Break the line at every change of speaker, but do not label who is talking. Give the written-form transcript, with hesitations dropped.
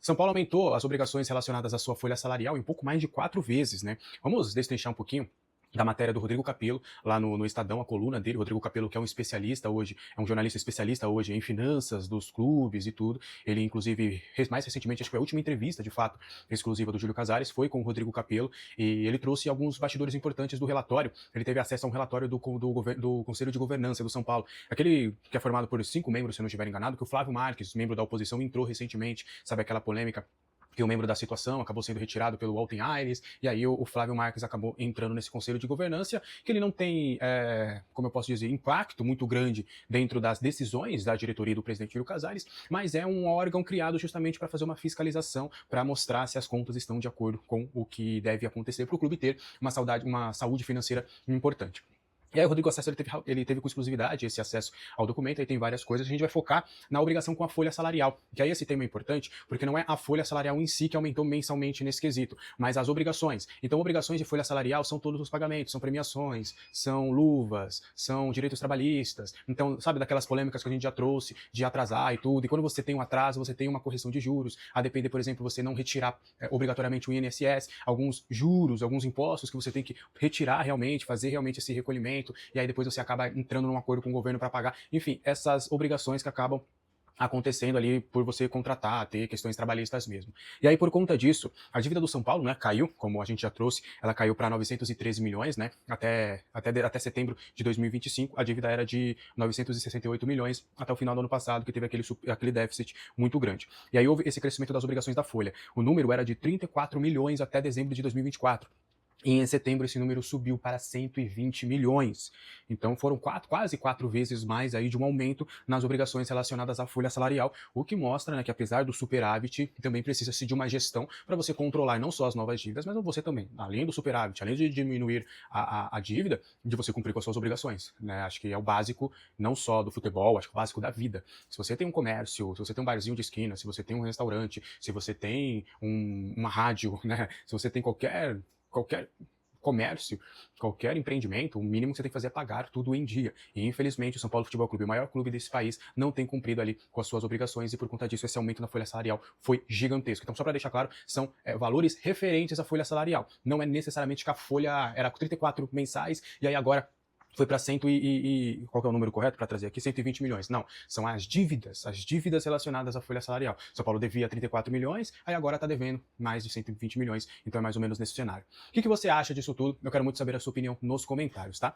São Paulo aumentou as obrigações relacionadas à sua folha salarial em pouco mais de 4 vezes, né? Vamos destrinchar um pouquinho da matéria do Rodrigo Capello, lá no Estadão, a coluna dele. Rodrigo Capello, que é um especialista hoje, é um jornalista especialista hoje em finanças dos clubes e tudo. Ele, inclusive, mais recentemente, acho que foi a última entrevista, de fato, exclusiva do Júlio Casares, foi com o Rodrigo Capello, e ele trouxe alguns bastidores importantes do relatório. Ele teve acesso a um relatório do Conselho de Governança do São Paulo, aquele que é formado por 5 membros, se eu não estiver enganado, que o Flávio Marques, membro da oposição, entrou recentemente, sabe aquela polêmica que o membro da situação acabou sendo retirado pelo Walter Aires, e aí o Flávio Marques acabou entrando nesse conselho de governança, que ele não tem, como eu posso dizer, impacto muito grande dentro das decisões da diretoria do presidente Júlio Casares, mas é um órgão criado justamente para fazer uma fiscalização, para mostrar se as contas estão de acordo com o que deve acontecer para o clube ter uma saúde financeira importante. E aí o Rodrigo Acesso ele teve com exclusividade esse acesso ao documento, aí tem várias coisas, a gente vai focar na obrigação com a folha salarial, que aí esse tema é importante, porque não é a folha salarial em si que aumentou mensalmente nesse quesito, mas as obrigações. Então obrigações de folha salarial são todos os pagamentos, são premiações, são luvas, são direitos trabalhistas, então sabe daquelas polêmicas que a gente já trouxe, de atrasar e tudo, e quando você tem um atraso, você tem uma correção de juros, a depender, por exemplo, você não retirar obrigatoriamente o INSS, alguns juros, alguns impostos que você tem que retirar realmente, fazer realmente esse recolhimento, e aí depois você acaba entrando num acordo com o governo para pagar. Enfim, essas obrigações que acabam acontecendo ali por você contratar, ter questões trabalhistas mesmo. E aí, por conta disso, a dívida do São Paulo, né, caiu, como a gente já trouxe, ela caiu para 913 milhões, né, até setembro de 2025, a dívida era de 968 milhões até o final do ano passado, que teve aquele déficit muito grande. E aí houve esse crescimento das obrigações da Folha. O número era de 34 milhões até dezembro de 2024. E em setembro esse número subiu para 120 milhões. Então foram quase 4 vezes mais aí de um aumento nas obrigações relacionadas à folha salarial, o que mostra, né, que apesar do superávit, também precisa-se de uma gestão para você controlar não só as novas dívidas, mas você também, além do superávit, além de diminuir a dívida, de você cumprir com as suas obrigações. Né? Acho que é o básico não só do futebol, acho que é o básico da vida. Se você tem um comércio, se você tem um barzinho de esquina, se você tem um restaurante, se você tem uma rádio, né? Se você tem qualquer comércio, qualquer empreendimento, o mínimo que você tem que fazer é pagar tudo em dia. E infelizmente o São Paulo Futebol Clube, o maior clube desse país, não tem cumprido ali com as suas obrigações e por conta disso esse aumento na folha salarial foi gigantesco. Então só para deixar claro, são valores referentes à folha salarial. Não é necessariamente que a folha era 34 mensais e aí agora foi para qual que é o número correto para trazer aqui? 120 milhões. Não, são as dívidas relacionadas à folha salarial. São Paulo devia 34 milhões, aí agora está devendo mais de 120 milhões, então é mais ou menos nesse cenário. O que você acha disso tudo? Eu quero muito saber a sua opinião nos comentários, tá?